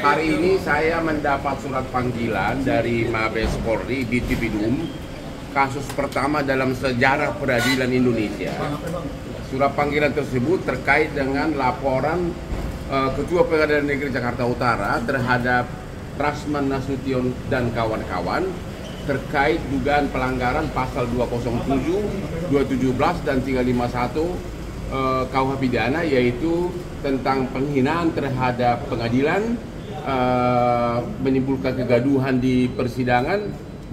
Hari ini saya mendapat surat panggilan dari Mabes Polri di Tipidum, kasus pertama dalam sejarah peradilan Indonesia. Surat panggilan tersebut terkait dengan laporan Ketua Pengadilan Negeri Jakarta Utara terhadap Rasman Nasution dan kawan-kawan terkait dugaan pelanggaran pasal 207, 217 dan 351 KUH pidana, yaitu tentang penghinaan terhadap pengadilan, menimbulkan kegaduhan di persidangan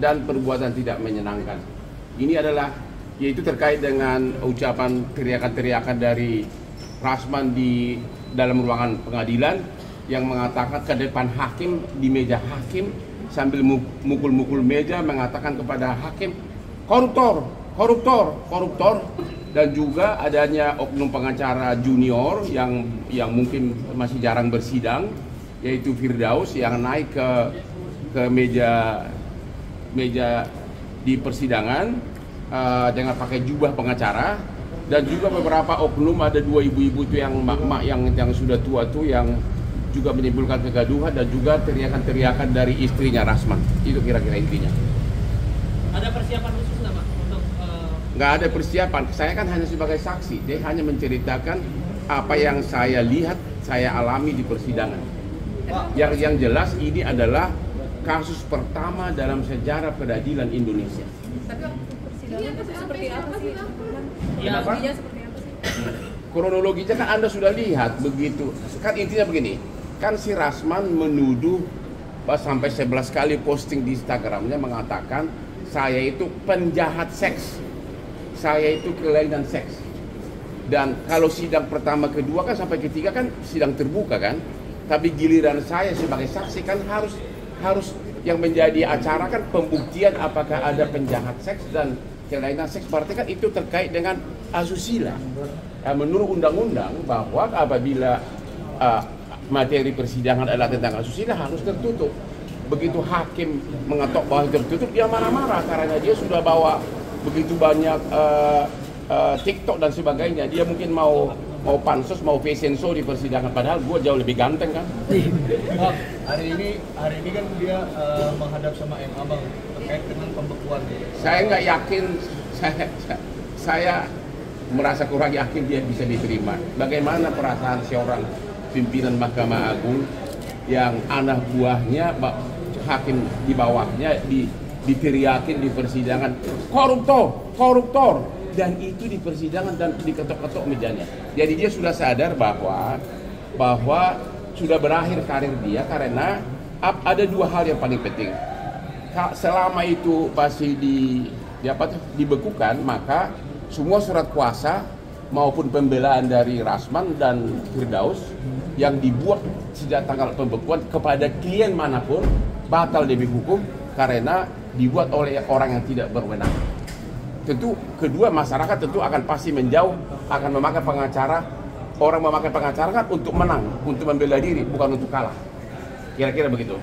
dan perbuatan tidak menyenangkan. Ini adalah yaitu terkait dengan ucapan teriakan-teriakan dari Rasman di dalam ruangan pengadilan yang mengatakan ke depan hakim, di meja hakim, sambil mukul-mukul meja mengatakan kepada hakim, koruptor, koruptor, koruptor. Dan juga adanya oknum pengacara junior yang mungkin masih jarang bersidang, yaitu Firdaus, yang naik ke meja di persidangan dengan pakai jubah pengacara, dan juga beberapa oknum, ada dua ibu-ibu itu yang mak-mak yang sudah tua tuh yang juga menimbulkan kegaduhan, dan juga teriakan-teriakan dari istrinya Rasman. Itu kira-kira intinya. Ada persiapan khusus nggak, Pak? Nggak ada persiapan, saya kan hanya sebagai saksi, dia hanya menceritakan apa yang saya lihat, saya alami di persidangan. Yang jelas ini adalah kasus pertama dalam sejarah peradilan Indonesia. Tapi persidangan seperti apa sih? Kronologinya seperti apa sih? Kronologinya kan Anda sudah lihat begitu. Kan intinya begini, kan si Rasman menuduh sampai 11 kali posting di Instagramnya mengatakan saya itu penjahat seks. Saya itu kelainan seks. Dan kalau sidang pertama, kedua kan sampai ketiga kan sidang terbuka kan. Tapi giliran saya sebagai saksi kan harus yang menjadi acara kan pembuktian apakah ada penjahat seks dan kelainan seks. Berarti kan itu terkait dengan asusila. Menurut undang-undang bahwa apabila materi persidangan adalah tentang asusila harus tertutup. Begitu hakim mengetok bahwa tertutup, dia marah-marah karena dia sudah bawa begitu banyak TikTok dan sebagainya. Dia mungkin mau pansus, mau fashion show di persidangan, padahal gue jauh lebih ganteng kan. Hari ini kan dia menghadap sama MA, Bang, terkait dengan pembekuan. Saya nggak yakin, saya merasa kurang yakin dia bisa diterima. Bagaimana perasaan seorang pimpinan Mahkamah Agung yang anak buahnya, hakim di bawahnya diteriakin di persidangan, koruptor, koruptor, dan itu di persidangan dan diketok-ketok mejanya. Jadi dia sudah sadar bahwa sudah berakhir karir dia, karena ada dua hal yang paling penting. Selama itu masih dibekukan, maka semua surat kuasa maupun pembelaan dari Rasman dan Firdaus yang dibuat sejak tanggal pembekuan kepada klien manapun batal demi hukum karena dibuat oleh orang yang tidak berwenang. Tentu kedua, masyarakat tentu akan pasti menjauh, akan memakai pengacara. Orang memakai pengacara kan untuk menang, untuk membela diri, bukan untuk kalah. Kira-kira begitu.